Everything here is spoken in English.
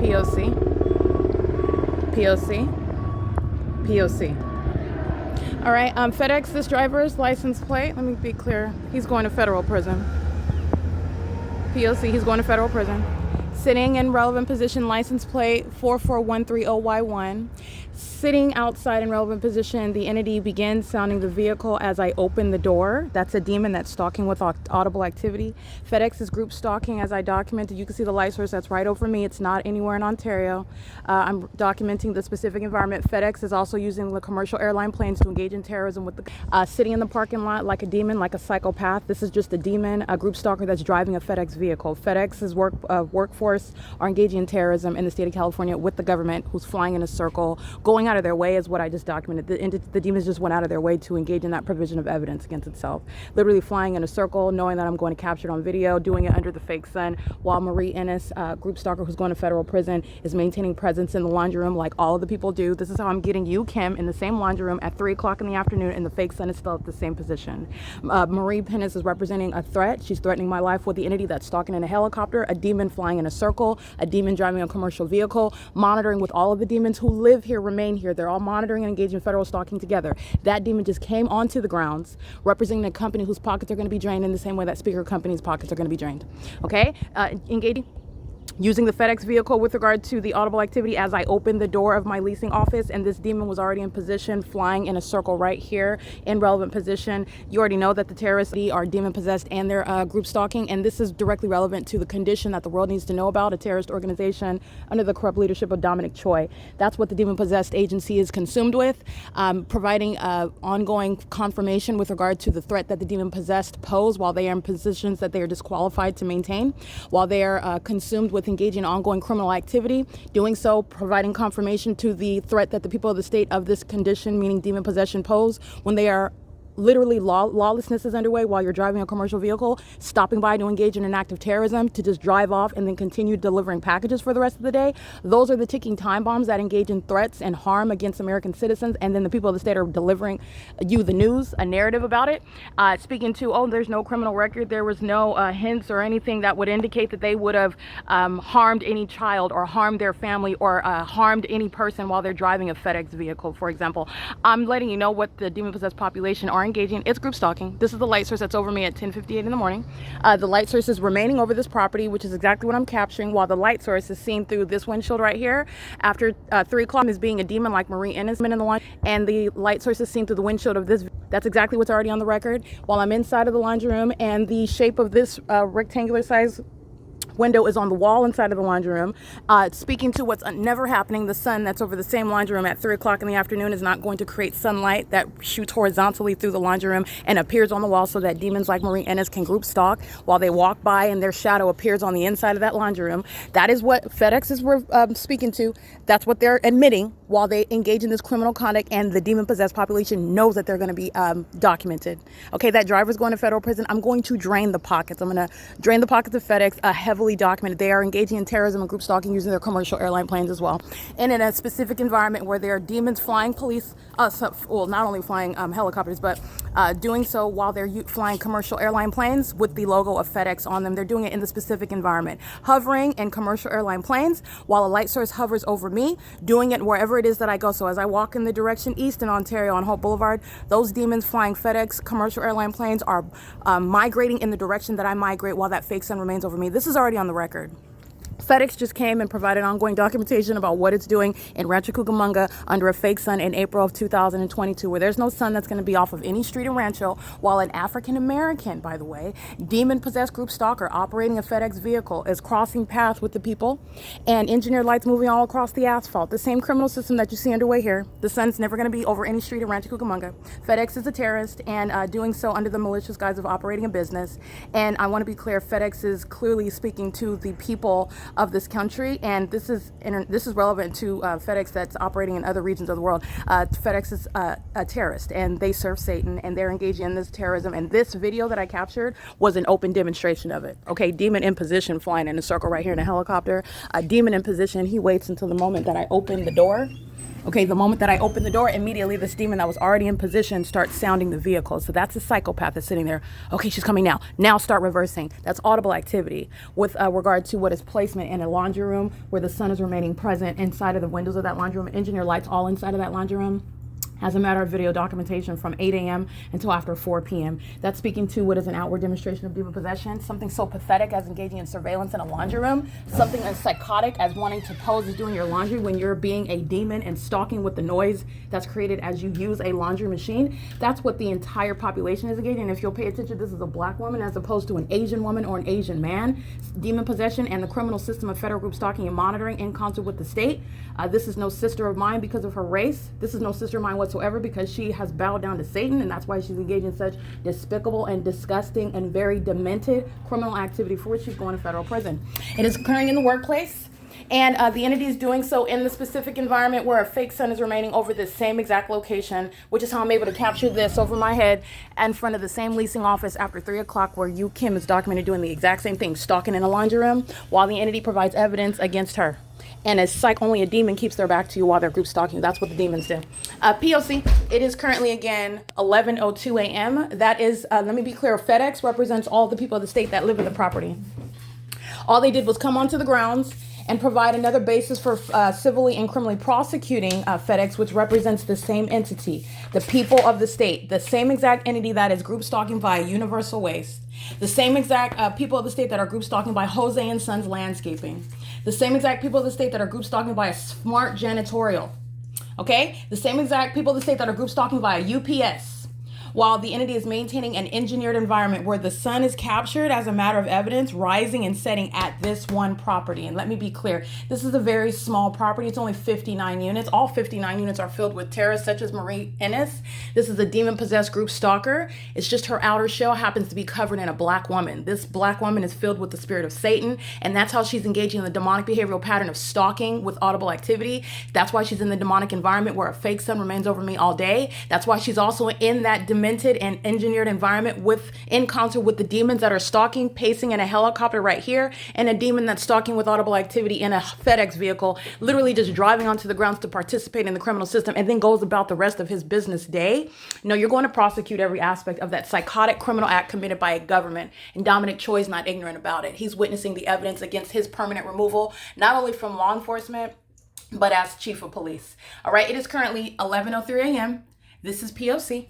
P.O.C. P.O.C. P.O.C. All right, FedEx, this driver's license plate, let me be clear, he's going to federal prison. P.O.C., he's going to federal prison. Sitting in relevant position, license plate 44130Y1. Sitting outside in relevant position, the entity begins sounding the vehicle as I open the door. That's a demon that's stalking with audible activity. FedEx is group stalking as I documented. You can see the light source that's right over me. It's not anywhere in Ontario. I'm documenting the specific environment. FedEx is also using the commercial airline planes to engage in terrorism with the sitting in the parking lot like a demon, like a psychopath. This is just a demon, a group stalker that's driving a FedEx vehicle. FedEx's workforce are engaging in terrorism in the state of California with the government, who's flying in a circle, going out of their way is what I just documented. The demons just went out of their way to engage in that provision of evidence against itself. Literally flying in a circle, knowing that I'm going to capture it on video, doing it under the fake sun, while Marie Ennis, group stalker who's going to federal prison, is maintaining presence in the laundry room like all of the people do. This is how I'm getting you, Kim, in the same laundry room at 3 o'clock in the afternoon, and the fake sun is still at the same position. Marie Ennis is representing a threat. She's threatening my life with the entity that's stalking in a helicopter, a demon flying in a circle, a demon driving a commercial vehicle, monitoring with all of the demons who live here, remain here. They're all monitoring and engaging in federal stalking together. That demon just came onto the grounds, representing a company whose pockets are going to be drained in the same way that speaker companies' pockets are going to be drained. Okay? Engaging. Using the FedEx vehicle with regard to the audible activity as I opened the door of my leasing office, and this demon was already in position, flying in a circle right here in relevant position. You already know that the terrorists are demon possessed and they're group stalking, and this is directly relevant to the condition that the world needs to know about, a terrorist organization under the corrupt leadership of DOMINIC CHOI. That's what the demon possessed agency is consumed with, providing ongoing confirmation with regard to the threat that the demon possessed pose while they are in positions that they are disqualified to maintain, while they are consumed with engaging in ongoing criminal activity, doing so providing confirmation to the threat that the people of the state of this condition, meaning demon possession, pose when they are literally lawlessness is underway while you're driving a commercial vehicle, stopping by to engage in an act of terrorism, to just drive off and then continue delivering packages for the rest of the day. Those are the ticking time bombs that engage in threats and harm against American citizens, and then the people of the state are delivering you the news, a narrative about it, speaking to, oh, there's no criminal record, there was no hints or anything that would indicate that they would have harmed any child or harmed their family or harmed any person while they're driving a FedEx vehicle, for example. I'm letting you know what the demon-possessed population are engaging. It's group stalking. This is the light source that's over me at 10:58 in the morning. The light source is remaining over this property, which is exactly what I'm capturing, while the light source is seen through this windshield right here. After 3 o'clock is being a demon like Marie Ennis in the laundry, and the light source is seen through the windshield of this. That's exactly what's already on the record. While I'm inside of the laundry room, and the shape of this rectangular size window is on the wall inside of the laundry room, speaking to what's never happening. The sun that's over the same laundry room at 3 o'clock in the afternoon is not going to create sunlight that shoots horizontally through the laundry room and appears on the wall so that demons like Marie Ennis can group stalk while they walk by and their shadow appears on the inside of that laundry room. That is what FedEx is speaking to. That's what they're admitting while they engage in this criminal conduct, and the demon-possessed population knows that they're going to be documented. Okay, that driver's going to federal prison. I'm going to drain the pockets. I'm going to drain the pockets of FedEx, heavily documented. They are engaging in terrorism and group stalking using their commercial airline planes as well. And in a specific environment where there are demons flying police, well, not only flying helicopters, but doing so while they're flying commercial airline planes with the logo of FedEx on them. They're doing it in the specific environment. Hovering in commercial airline planes while a light source hovers over me, doing it wherever it is that I go. So as I walk in the direction east in Ontario on Hope Boulevard, those demons flying FedEx commercial airline planes are migrating in the direction that I migrate while that fake sun remains over me. This is already on the record. FedEx just came and provided ongoing documentation about what it's doing in Rancho Cucamonga under a fake sun in April of 2022, where there's no sun that's going to be off of any street in Rancho, while an African-American, by the way, demon-possessed group stalker operating a FedEx vehicle is crossing paths with the people, and engineered lights moving all across the asphalt. The same criminal system that you see underway here. The sun's never going to be over any street in Rancho Cucamonga. FedEx is a terrorist, and doing so under the malicious guise of operating a business. And I want to be clear, FedEx is clearly speaking to the people of this country, and this is relevant to FedEx that's operating in other regions of the world. FedEx is a terrorist, and they serve Satan, and they're engaging in this terrorism. And this video that I captured was an open demonstration of it. Okay, demon in position, flying in a circle right here in a helicopter. A demon in position. He waits until the moment that I open the door. Okay, the moment that I open the door, immediately this demon that was already in position starts sounding the vehicle. So that's a psychopath that's sitting there. Okay, she's coming now. Now start reversing. That's audible activity. With regard to what is placement in a laundry room where the sun is remaining present inside of the windows of that laundry room, engineer lights all inside of that laundry room. As a matter of video documentation from 8 a.m. until after 4 p.m. That's speaking to what is an outward demonstration of demon possession, something so pathetic as engaging in surveillance in a laundry room, something as psychotic as wanting to pose as doing your laundry when you're being a demon and stalking with the noise that's created as you use a laundry machine. That's what the entire population is engaging in. If you'll pay attention, this is a black woman as opposed to an Asian woman or an Asian man. Demon possession and the criminal system of federal group stalking and monitoring in concert with the state. This is no sister of mine because of her race. This is no sister of mine whatsoever because she has bowed down to Satan, and that's why she's engaged in such despicable and disgusting and very demented criminal activity for which she's going to federal prison. It is occurring in the workplace, and the entity is doing so in the specific environment where a fake sun is remaining over this same exact location, which is how I'm able to capture this over my head in front of the same leasing office after 3 o'clock where you, Kim, is documented doing the exact same thing, stalking in a laundry room, while the entity provides evidence against her. And it's like only a demon keeps their back to you while they're group stalking. That's what the demons do. P.O.C. It is currently, again, 11:02 a.m. That is, let me be clear, FEDEX represents all the people of the state that live in the property. All they did was come onto the grounds and provide another basis for civilly and criminally prosecuting FEDEX, which represents the same entity, the people of the state, the same exact entity that is group stalking via Universal Waste, the same exact people of the state that are group stalking by Jose and Sons Landscaping, the same exact people of the state that are group stalking by a Smart Janitorial, okay? The same exact people of the state that are group stalking via UPS, while the entity is maintaining an engineered environment where the sun is captured as a matter of evidence, rising and setting at this one property. And let me be clear, this is a very small property. It's only 59 units. All 59 units are filled with terrorists such as Marie Ennis. This is a demon-possessed group stalker. It's just her outer shell happens to be covered in a black woman. This black woman is filled with the spirit of Satan, and that's how she's engaging in the demonic behavioral pattern of stalking with audible activity. That's why she's in the demonic environment where a fake sun remains over me all day. That's why she's also in that demented and engineered environment in concert with the demons that are stalking, pacing in a helicopter right here, and a demon that's stalking with audible activity in a FedEx vehicle, literally just driving onto the grounds to participate in the criminal system and then goes about the rest of his business day. No, you're going to prosecute every aspect of that psychotic criminal act committed by a government, and Dominic Choi is not ignorant about it. He's witnessing the evidence against his permanent removal, not only from law enforcement, but as chief of police. All right, it is currently 11:03 a.m. This is P.O.C.